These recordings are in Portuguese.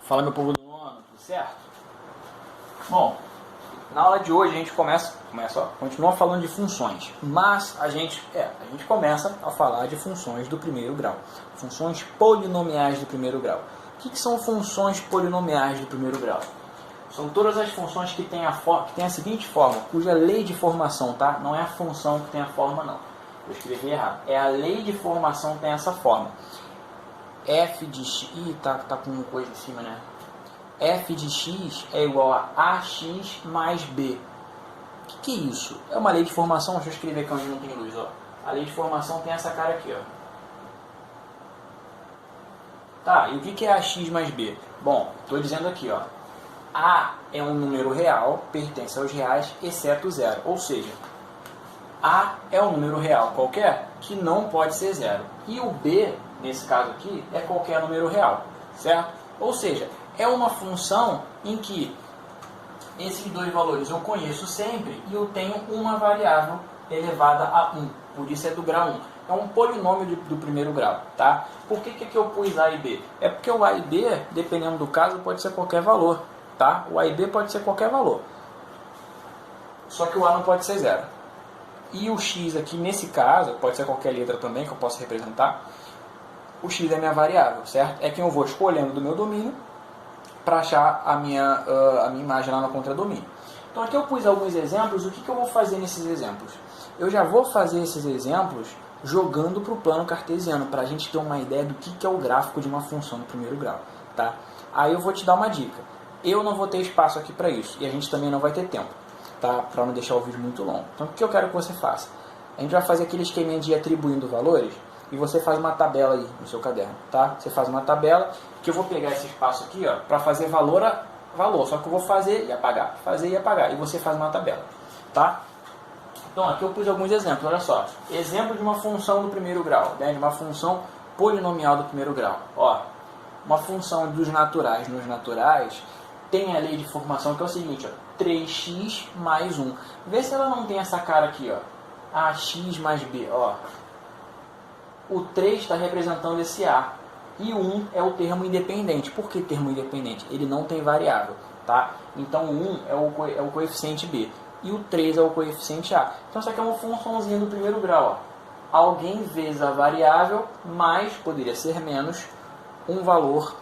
Fala, meu povo do nono, tudo certo? Bom, na aula de hoje a gente continua falando de funções, mas a gente começa a falar de funções do primeiro grau, funções polinomiais do primeiro grau. O que são funções polinomiais do primeiro grau? São todas as funções que têm a seguinte forma, cuja lei de formação, tá? Não é a função que tem a forma, não. Eu escrevi errado. É a lei de formação que tem essa forma. F de x, tá com coisa em cima, né? F de x é igual a ax mais b. O que é isso? É uma lei de formação, deixa eu escrever aqui onde não tem luz, ó. A lei de formação tem essa cara aqui, ó. Tá, e o que é ax mais b? Bom, estou dizendo aqui, ó. A é um número real, pertence aos reais, exceto zero. Ou seja, A é um número real qualquer que não pode ser zero. E o B, nesse caso aqui, é qualquer número real, certo? Ou seja, é uma função em que esses dois valores eu conheço sempre e eu tenho uma variável elevada a 1. Por isso é do grau 1. É um polinômio do primeiro grau, tá? Por que eu pus A e B? É porque o A e B, dependendo do caso, pode ser qualquer valor, tá? O A e B pode ser qualquer valor. Só que o A não pode ser zero. E o x aqui, nesse caso, pode ser qualquer letra também que eu posso representar. O x é minha variável, certo? É quem eu vou escolhendo do meu domínio para achar a minha imagem lá no contradomínio. Então aqui eu pus alguns exemplos. O que eu vou fazer nesses exemplos? Eu já vou fazer esses exemplos jogando para o plano cartesiano, para a gente ter uma ideia do que é o gráfico de uma função no primeiro grau. Tá? Aí eu vou te dar uma dica. Eu não vou ter espaço aqui para isso, e a gente também não vai ter tempo, tá? Para não deixar o vídeo muito longo. Então o que eu quero que você faça? A gente vai fazer aquele esqueminha de ir atribuindo valores, e você faz uma tabela aí no seu caderno, tá? Você faz uma tabela, que eu vou pegar esse espaço aqui, ó, para fazer valor a valor, só que eu vou fazer e apagar, e você faz uma tabela, tá? Então aqui eu pus alguns exemplos, olha só. Exemplo de uma função do primeiro grau, né? De uma função polinomial do primeiro grau. Ó, uma função dos naturais nos naturais tem a lei de formação que é o seguinte, ó, 3x mais 1. Vê se ela não tem essa cara aqui, ó, ax mais b, ó. O 3 está representando esse A. E o 1 é o termo independente. Por que termo independente? Ele não tem variável, tá? Então o 1 é o coeficiente B. E o 3 é o coeficiente A. Então isso aqui é uma funçãozinha do primeiro grau, ó. Alguém vezes a variável, mais, poderia ser menos, um valor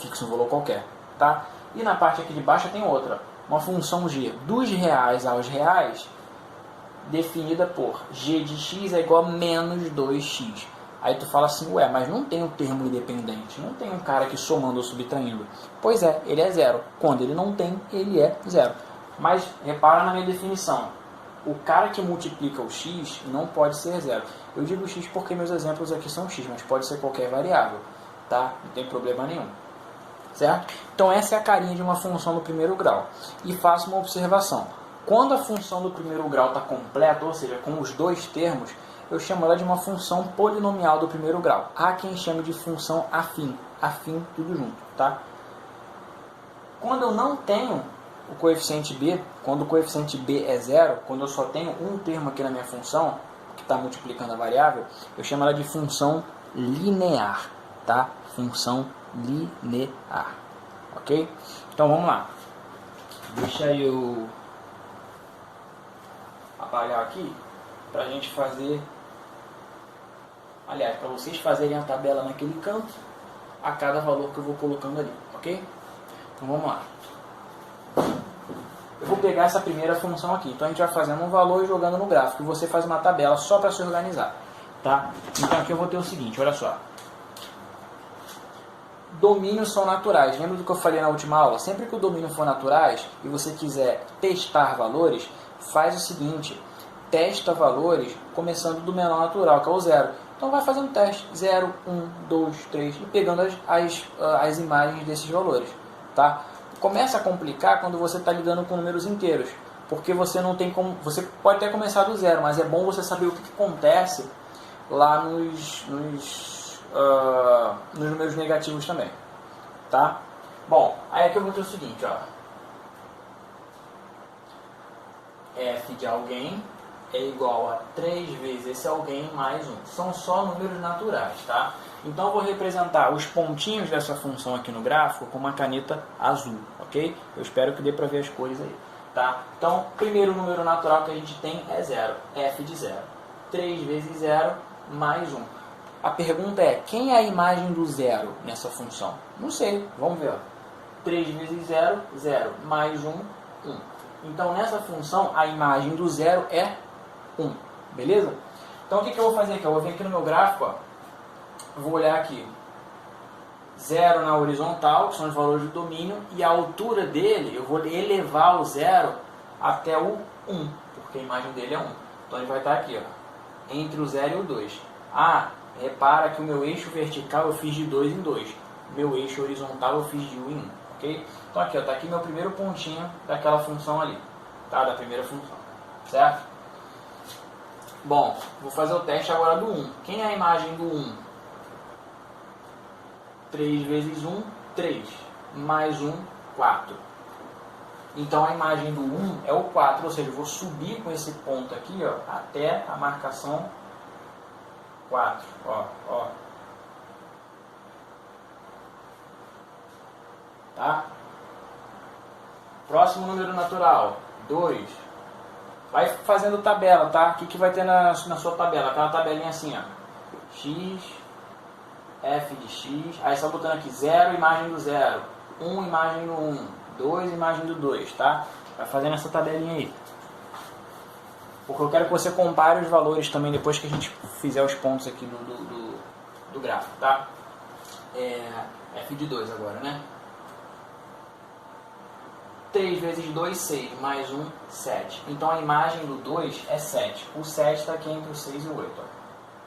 fixo, um valor qualquer, tá? E na parte aqui de baixo tem outra. Uma função g dos reais aos reais, definida por g de x é igual a menos 2x. Aí tu fala assim, ué, mas não tem um termo independente, não tem um cara que somando ou subtraindo. Pois é, ele é zero. Quando ele não tem, ele é zero. Mas repara na minha definição. O cara que multiplica o x não pode ser zero. Eu digo x porque meus exemplos aqui são x, mas pode ser qualquer variável, tá? Não tem problema nenhum. Certo? Então essa é a carinha de uma função do primeiro grau. E faço uma observação. Quando a função do primeiro grau está completa, ou seja, com os dois termos, eu chamo ela de uma função polinomial do primeiro grau. Há quem chame de função afim. Afim, tudo junto, tá? Quando eu não tenho o coeficiente b, quando o coeficiente b é zero, quando eu só tenho um termo aqui na minha função, que está multiplicando a variável, eu chamo ela de função linear, tá? Função linear, ok? Então vamos lá. Deixa eu apagar aqui para a gente fazer, aliás, para vocês fazerem a tabela naquele canto a cada valor que eu vou colocando ali, ok? Então vamos lá. Eu vou pegar essa primeira função aqui, então a gente vai fazendo um valor e jogando no gráfico, e você faz uma tabela só para se organizar, tá? Então aqui eu vou ter o seguinte, olha só. Domínios são naturais. Lembra do que eu falei na última aula? Sempre que o domínio for naturais e você quiser testar valores, faz o seguinte, testa valores começando do menor natural, que é o zero. Então vai fazendo teste, 0, 1, 2, 3, e pegando as imagens desses valores, tá? Começa a complicar quando você está lidando com números inteiros, porque você não tem como, você pode até começar do zero, mas é bom você saber o que acontece lá nos números negativos também, tá? Bom, aí aqui eu vou ter o seguinte, ó. F de alguém é igual a 3 vezes esse alguém mais 1. São só números naturais, tá? Então eu vou representar os pontinhos dessa função aqui no gráfico com uma caneta azul, ok? Eu espero que dê para ver as cores aí, tá? Então, o primeiro número natural que a gente tem é 0, f de 0. 3 vezes 0 mais 1. A pergunta é, quem é a imagem do 0 nessa função? Não sei, vamos ver. 3 vezes 0, 0, mais 1, 1. Então, nessa função, a imagem do 0 é 1, beleza? Então, o que eu vou fazer aqui? Eu vou vir aqui no meu gráfico, ó. Vou olhar aqui, 0 na horizontal, que são os valores do domínio, e a altura dele, eu vou elevar o 0 até o 1, porque a imagem dele é 1. Então ele vai estar aqui, ó, entre o 0 e o 2. Ah, repara que o meu eixo vertical eu fiz de 2 em 2, meu eixo horizontal eu fiz de 1 em 1, ok? Então aqui, ó, tá aqui meu primeiro pontinho daquela função ali, tá? Da primeira função, certo? Bom, vou fazer o teste agora do 1. Quem é a imagem do 1? 3 vezes 1, 3. Mais 1, 4. Então a imagem do 1 é o 4, ou seja, eu vou subir com esse ponto aqui, ó, até a marcação 4. Ó, ó. Tá? Próximo número natural, 2. Vai fazendo tabela, tá? O que vai ter na sua tabela? Aquela tabelinha assim, ó. X, f de x, aí só botando aqui 0, imagem do 0, 1, imagem do 1, 2, imagem do 2, tá? Vai fazendo essa tabelinha aí. Porque eu quero que você compare os valores também depois que a gente fizer os pontos aqui do gráfico, tá? F de 2 agora, né? 3 vezes 2, 6, mais 1, 7. Então a imagem do 2 é 7. O 7 está aqui entre o 6 e o 8, ó.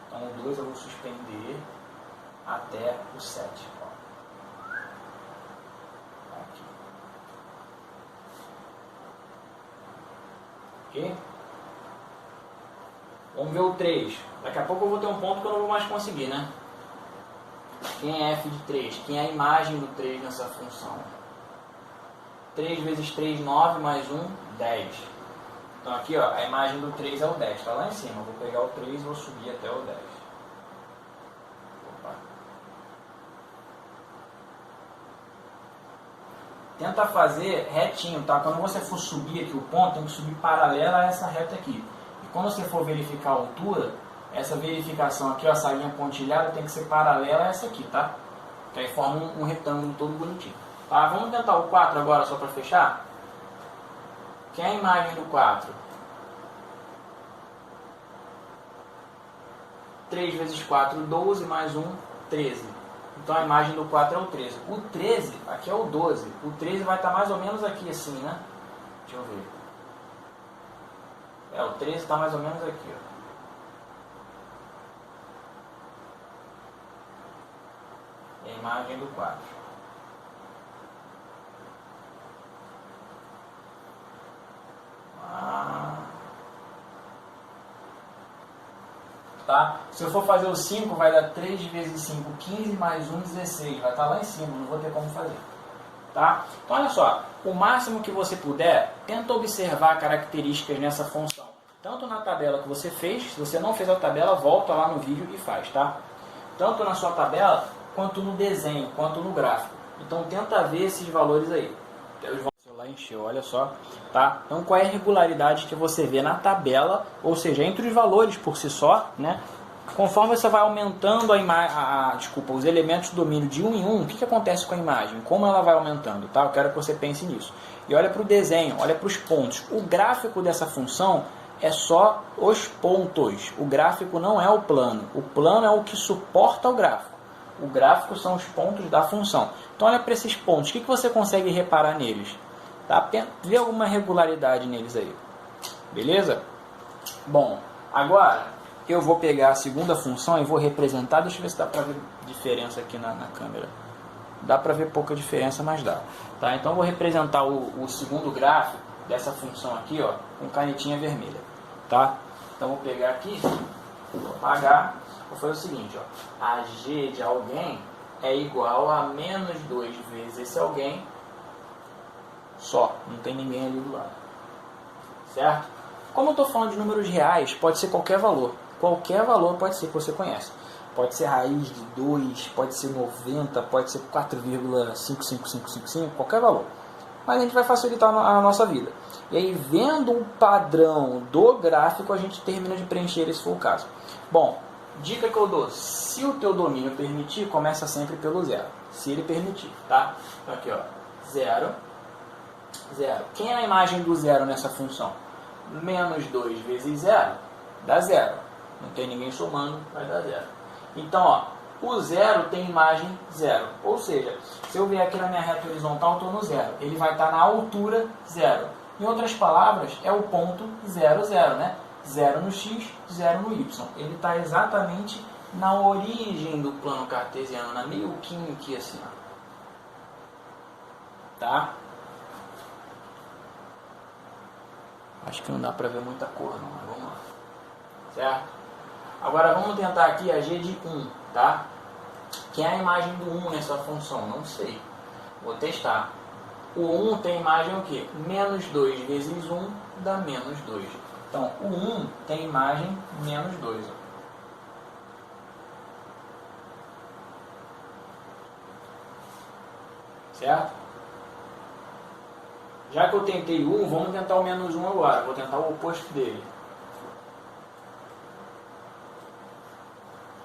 Então o 2 eu vou suspender até o 7. Ó. Aqui. Ok? Vamos ver o 3. Daqui a pouco eu vou ter um ponto que eu não vou mais conseguir, né? Quem é f de 3? Quem é a imagem do 3 nessa função? 3 vezes 3, 9, mais 1, 10. Então aqui, ó, a imagem do 3 é o 10. Está lá em cima. Eu vou pegar o 3 e vou subir até o 10. Tenta fazer retinho, tá? Quando você for subir aqui o ponto, tem que subir paralela a essa reta aqui. E quando você for verificar a altura, essa verificação aqui, ó, essa linha pontilhada tem que ser paralela a essa aqui, tá? Que aí forma um retângulo todo bonitinho. Tá? Vamos tentar o 4 agora só para fechar? Quem é a imagem do 4? 3 vezes 4, 12, mais 1, 13. Então a imagem do 4 é o 13. O 13, aqui é o 12. O 13 vai estar mais ou menos aqui assim, né? Deixa eu ver. O 13 está mais ou menos aqui, ó. É a imagem do 4. Tá? Se eu for fazer o 5, vai dar 3 vezes 5, 15, mais 1, 16. Vai estar lá em cima, não vou ter como fazer. Tá? Então, olha só. O máximo que você puder, tenta observar características nessa função. Tanto na tabela que você fez, se você não fez a tabela, volta lá no vídeo e faz. Tá? Tanto na sua tabela, quanto no desenho, quanto no gráfico. Então, tenta ver esses valores aí. O celular encheu, olha só. Tá? Então, qual é a regularidade que você vê na tabela, ou seja, entre os valores por si só, né? Conforme você vai aumentando os elementos do domínio de 1 em 1, o que acontece com a imagem? Como ela vai aumentando? Tá? Eu quero que você pense nisso. E olha para o desenho, olha para os pontos. O gráfico dessa função é só os pontos. O gráfico não é o plano. O plano é o que suporta o gráfico. O gráfico são os pontos da função. Então olha para esses pontos. O que você consegue reparar neles? Tá? Vê alguma regularidade neles aí. Beleza? Bom, agora eu vou pegar a segunda função e vou representar. Deixa eu ver se dá para ver diferença aqui na câmera. Dá para ver pouca diferença, mas dá. Tá? Então eu vou representar o segundo gráfico dessa função aqui, ó, com canetinha vermelha. Tá? Então vou pegar aqui, vou apagar. Vou fazer o seguinte, ó, a G de alguém é igual a menos 2 vezes esse alguém só. Não tem ninguém ali do lado. Certo? Como eu estou falando de números reais, pode ser qualquer valor. Qualquer valor pode ser que você conhece. Pode ser raiz de 2, pode ser 90, pode ser 4,55555, qualquer valor. Mas a gente vai facilitar a nossa vida. E aí, vendo o padrão do gráfico, a gente termina de preencher se for o caso. Bom, dica que eu dou: se o teu domínio permitir, começa sempre pelo zero. Se ele permitir, tá? Então aqui, ó, 0, 0. Quem é a imagem do zero nessa função? Menos 2 vezes 0 dá 0. Não tem ninguém somando, vai dar 0. Então, ó, o zero tem imagem 0. Ou seja, se eu vier aqui na minha reta horizontal, estou no 0. Ele vai estar na altura 0. Em outras palavras, é o ponto 0, 0, né? 0 no x, 0 no y. Ele está exatamente na origem do plano cartesiano, na meioquinho aqui assim, ó. Tá? Acho que não dá para ver muita cor não, mas vamos lá. Certo? Agora vamos tentar aqui a g de 1, tá? Que é a imagem do 1 nessa função? Não sei. Vou testar. O 1 tem imagem o quê? Menos 2 vezes 1 dá menos 2. Então, o 1 tem imagem menos 2. Ó. Certo? Já que eu tentei o 1, vamos tentar o menos 1 agora. Vou tentar o oposto dele.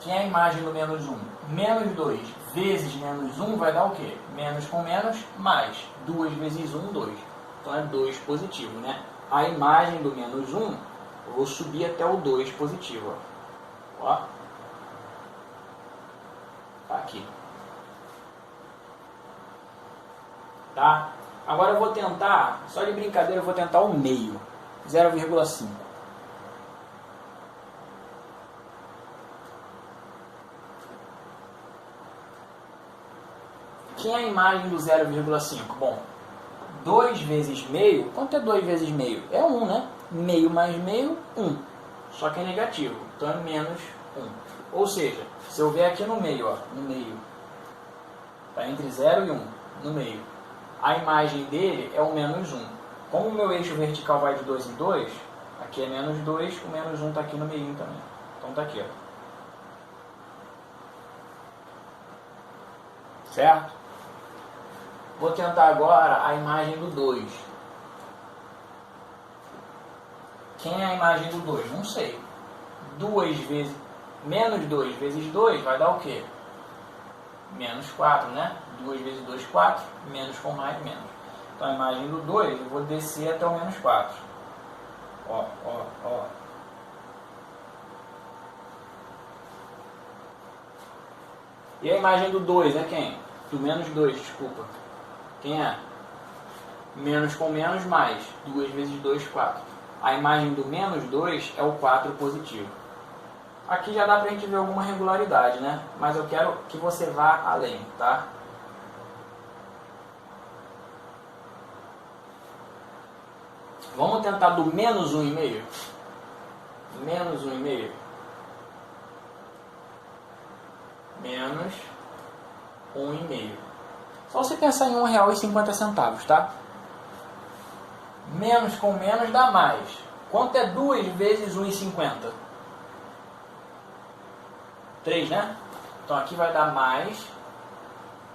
Que é a imagem do menos 1? Menos 2 vezes menos 1 vai dar o quê? Menos com menos, mais. 2 vezes 1, 2. Então é 2 positivo, né? A imagem do menos 1, eu vou subir até o 2 positivo. Ó. Tá aqui. Tá? Agora eu vou tentar, só de brincadeira, eu vou tentar o meio. 0,5. Quem é a imagem do 0,5? Bom, 2 vezes meio, quanto é 2 vezes meio? É 1, né? Meio mais meio, 1. Só que é negativo, então é menos 1. Ou seja, se eu vier aqui no meio, ó, no meio, tá entre 0 e 1, no meio, a imagem dele é o menos 1. Como o meu eixo vertical vai de 2 em 2, aqui é menos 2, o menos 1 está aqui no meio também. Então tá aqui, ó. Certo? Vou tentar agora a imagem do 2. Quem é a imagem do 2? Não sei. 2 vezes... Menos 2 vezes 2 vai dar o quê? Menos 4, né? 2 vezes 2, 4. Menos com mais, menos. Então a imagem do 2, eu vou descer até o menos 4. Ó, ó, ó. E a imagem do 2 é quem? Do menos 2, desculpa. Quem é? Menos com menos, mais. 2 vezes 2, 4. A imagem do menos 2 é o 4 positivo. Aqui já dá pra gente ver alguma regularidade, né? Mas eu quero que você vá além, tá? Vamos tentar do menos 1,5? Menos 1,5. Menos 1,5. Só você pensar em R$1,50, tá? Menos com menos dá mais. Quanto é 2 vezes 1,50? 3, né? Então aqui vai dar mais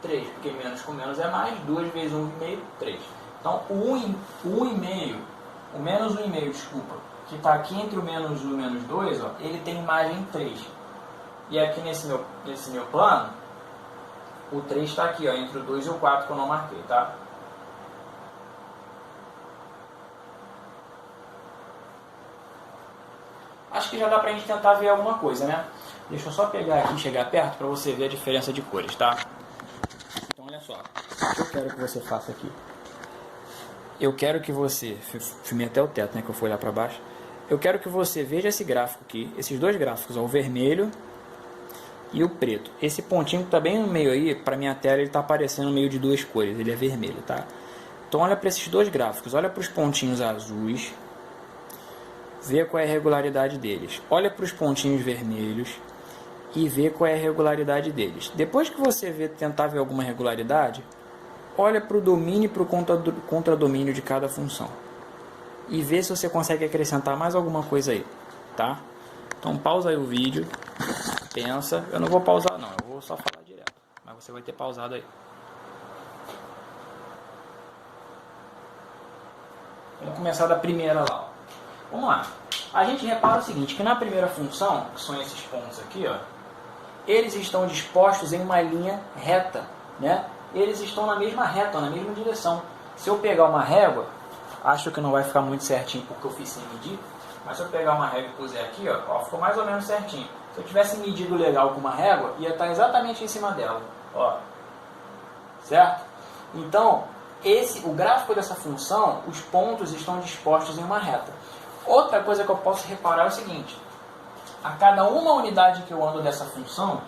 3, porque menos com menos é mais. 2 vezes 1,5, 3. Então o 1,5, o menos 1,5, desculpa, que está aqui entre o menos 1 e o menos 2, ó, ele tem imagem 3. E aqui nesse meu plano, o 3 está aqui, ó, entre o 2 e o 4 que eu não marquei, tá? Acho que já dá pra gente tentar ver alguma coisa, né? Deixa eu só pegar aqui e chegar perto para você ver a diferença de cores, tá? Então olha só, o que eu quero que você faça aqui. Eu quero que você, filmei até o teto, né, que eu fui lá para baixo. Eu quero que você veja esse gráfico aqui, esses dois gráficos, ó, o vermelho e o preto. Esse pontinho que está bem no meio aí, para minha tela, ele está aparecendo no meio de duas cores, ele é vermelho, tá? Então olha para esses dois gráficos, olha para os pontinhos azuis, vê qual é a regularidade deles. Olha para os pontinhos vermelhos e vê qual é a regularidade deles. Depois que você tentar ver alguma regularidade, olha para o domínio e para o contradomínio de cada função e vê se você consegue acrescentar mais alguma coisa aí, tá? Então pausa aí o vídeo Pensa, eu não vou pausar não, eu vou só falar direto, mas você vai ter pausado aí. Vamos começar da primeira lá. Ó. Vamos lá. A gente repara o seguinte, que na primeira função, que são esses pontos aqui, ó, eles estão dispostos em uma linha reta, né? Eles estão na mesma reta, na mesma direção. Se eu pegar uma régua, acho que não vai ficar muito certinho porque eu fiz sem medir, mas se eu pegar uma régua e puser aqui, ó, ficou mais ou menos certinho. Se eu tivesse medido legal com uma régua, ia estar exatamente em cima dela, ó. Certo? Então, o gráfico dessa função, os pontos estão dispostos em uma reta. Outra coisa que eu posso reparar é o seguinte, a cada uma unidade que eu ando dessa função,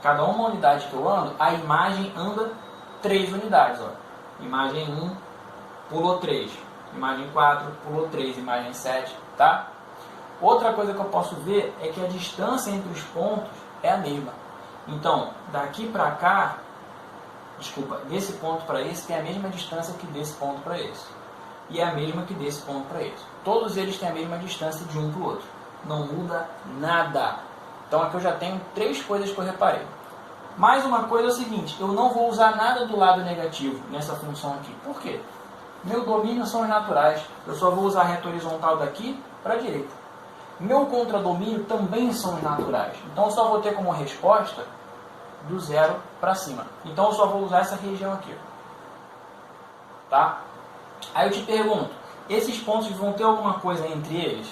a imagem anda 3 unidades. Ó. Imagem 1 pulou 3, imagem 4 pulou 3, imagem 7, tá? Outra coisa que eu posso ver é que a distância entre os pontos é a mesma. Então, daqui para cá, desse ponto para esse tem a mesma distância que desse ponto para esse. E é a mesma que desse ponto para esse. Todos eles têm a mesma distância de um para o outro. Não muda nada. Então aqui eu já tenho 3 coisas que eu reparei. Mais uma coisa é o seguinte, eu não vou usar nada do lado negativo nessa função aqui. Por quê? Meu domínio são os naturais. Eu só vou usar a reta horizontal daqui para a direita. Meu contradomínio também são os naturais. Então eu só vou ter como resposta do 0 para cima. Então eu só vou usar essa região aqui. Tá? Aí eu te pergunto, esses pontos vão ter alguma coisa entre eles?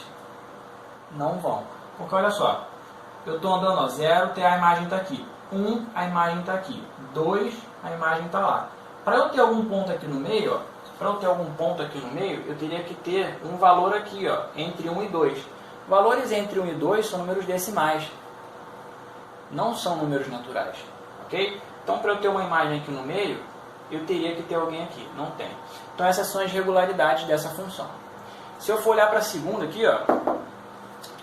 Não vão. Porque olha só, eu estou andando, ó, 0, a imagem está aqui. 1, a imagem está aqui. 2, a imagem está lá. Para eu ter algum ponto aqui no meio, eu teria que ter um valor aqui, ó, entre 1 e 2. Valores entre 1 e 2 são números decimais. Não são números naturais. Ok? Então, para eu ter uma imagem aqui no meio, eu teria que ter alguém aqui. Não tem. Então, essas são as regularidades dessa função. Se eu for olhar para a segunda aqui, ó, o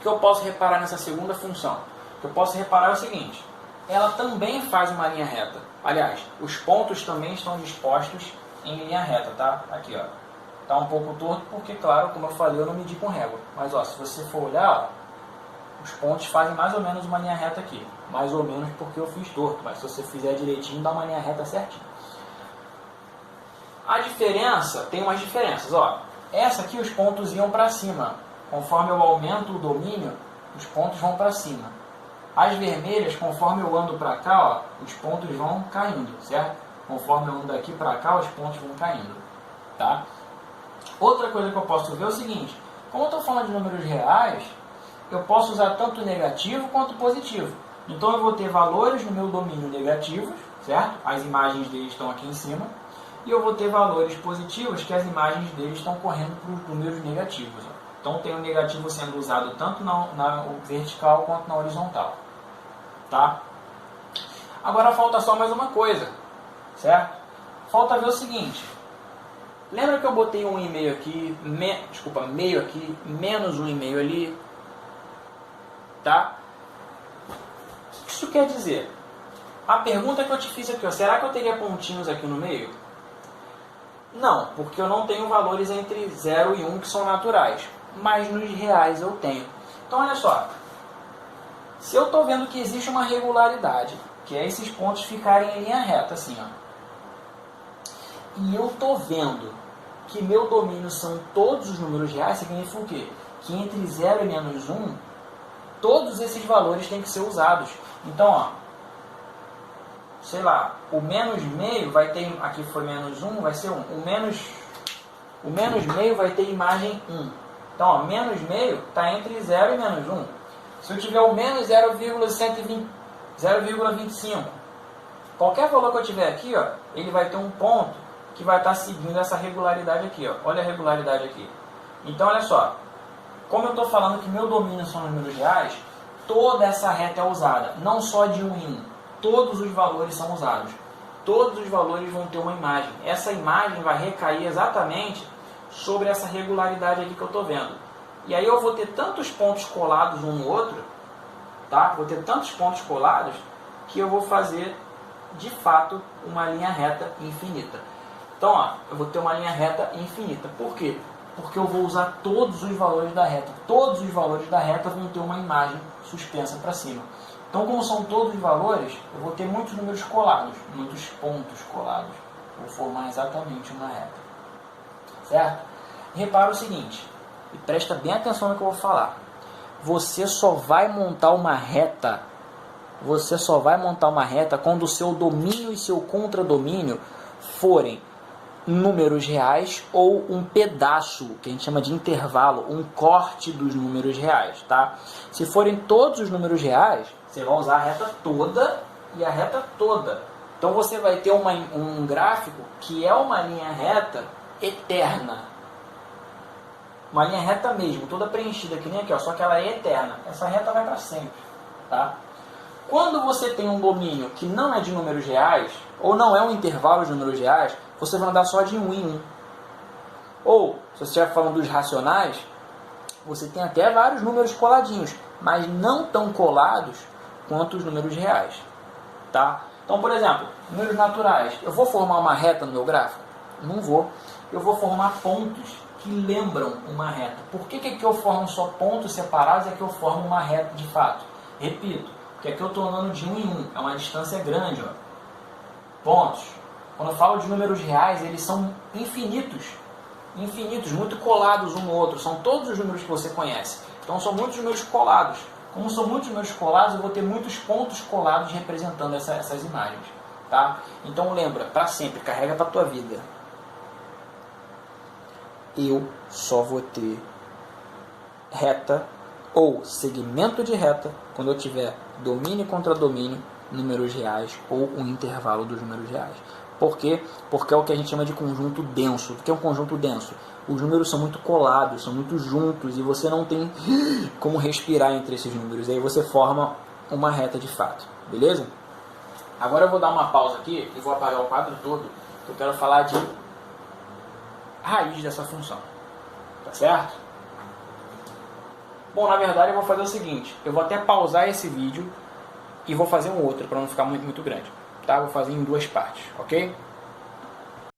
que eu posso reparar nessa segunda função? O que eu posso reparar é o seguinte. Ela também faz uma linha reta. Aliás, os pontos também estão dispostos em linha reta, tá? Aqui, ó. Tá um pouco torto porque, claro, como eu falei, eu não medi com régua. Mas, ó, se você for olhar, ó, os pontos fazem mais ou menos uma linha reta aqui. Mais ou menos porque eu fiz torto. Mas se você fizer direitinho, dá uma linha reta certinho. A diferença, tem umas diferenças, ó. Essa aqui, os pontos iam para cima. Conforme eu aumento o domínio, os pontos vão para cima. As vermelhas, conforme eu ando para cá, ó, os pontos vão caindo, certo? Conforme eu ando daqui para cá, os pontos vão caindo, tá? Outra coisa que eu posso ver é o seguinte, como eu estou falando de números reais, eu posso usar tanto negativo quanto positivo. Então eu vou ter valores no meu domínio negativos, certo? As imagens deles estão aqui em cima. E eu vou ter valores positivos, que as imagens deles estão correndo para os números negativos. Ó. Então tem o negativo sendo usado tanto na vertical quanto na horizontal. Tá? Agora falta só mais uma coisa, certo? Falta ver o seguinte. Lembra que eu botei 1,5 aqui, meio aqui, menos 1,5 ali? Tá? O que isso quer dizer? A pergunta que eu te fiz aqui, ó, será que eu teria pontinhos aqui no meio? Não, porque eu não tenho valores entre 0 e 1 que são naturais. Mas nos reais eu tenho. Então olha só. Se eu estou vendo que existe uma regularidade, que é esses pontos ficarem em linha reta, assim, ó. E eu estou vendo que meu domínio são todos os números reais, significa o quê? Que entre 0 e menos 1, todos esses valores têm que ser usados. Então, ó, sei lá, o menos meio vai ter, aqui foi menos 1, vai ser 1. O menos meio vai ter imagem 1. Então, ó, menos meio está entre 0 e menos 1. Se eu tiver o menos 0,25, qualquer valor que eu tiver aqui, ó, ele vai ter um ponto que vai estar seguindo essa regularidade aqui. Ó. Olha a regularidade aqui. Então, olha só. Como eu estou falando que meu domínio são números reais, toda essa reta é usada. Não só de 1 em 1. Todos os valores são usados. Todos os valores vão ter uma imagem. Essa imagem vai recair exatamente sobre essa regularidade aqui que eu estou vendo. E aí eu vou ter tantos pontos colados um no outro, tá? Vou ter tantos pontos colados que eu vou fazer, de fato, uma linha reta infinita. Então, ó, eu vou ter uma linha reta infinita. Por quê? Porque eu vou usar todos os valores da reta. Todos os valores da reta vão ter uma imagem suspensa para cima. Então, como são todos valores, eu vou ter muitos números colados, muitos pontos colados. Vou formar exatamente uma reta. Certo? Repara o seguinte, e presta bem atenção no que eu vou falar. Você só vai montar uma reta, quando o seu domínio e seu contradomínio forem números reais ou um pedaço, que a gente chama de intervalo, um corte dos números reais, tá? Se forem todos os números reais, você vai usar a reta toda e a reta toda. Então você vai ter um gráfico que é uma linha reta eterna. Uma linha reta mesmo, toda preenchida, que nem aqui, ó, só que ela é eterna. Essa reta vai para sempre, tá? Quando você tem um domínio que não é de números reais, ou não é um intervalo de números reais, você vai andar só de 1 em 1. Ou, se você estiver falando dos racionais, você tem até vários números coladinhos, mas não tão colados quanto os números reais, tá? Então, por exemplo, números naturais. Eu vou formar uma reta no meu gráfico? Não vou. Eu vou formar pontos que lembram uma reta. Por que que eu formo só pontos separados e que eu formo uma reta de fato? Repito, porque aqui eu estou andando de 1 em 1. É uma distância grande, ó. Pontos. Quando eu falo de números reais, eles são infinitos. Infinitos, muito colados um no outro. São todos os números que você conhece. Então, são muitos números colados. Como são muitos números colados, eu vou ter muitos pontos colados representando essas imagens. Tá? Então, lembra, para sempre, carrega para a tua vida. Eu só vou ter reta ou segmento de reta quando eu tiver domínio contra domínio, números reais ou um intervalo dos números reais. Por quê? Porque é o que a gente chama de conjunto denso. O que é um conjunto denso? Os números são muito colados, são muito juntos e você não tem como respirar entre esses números. Aí você forma uma reta de fato. Beleza? Agora eu vou dar uma pausa aqui e vou apagar o quadro todo. Eu quero falar de raiz dessa função. Tá certo? Bom, na verdade eu vou fazer o seguinte. Eu vou até pausar esse vídeo e vou fazer um outro para não ficar muito grande. Tá? Vou fazer em 2 partes, ok?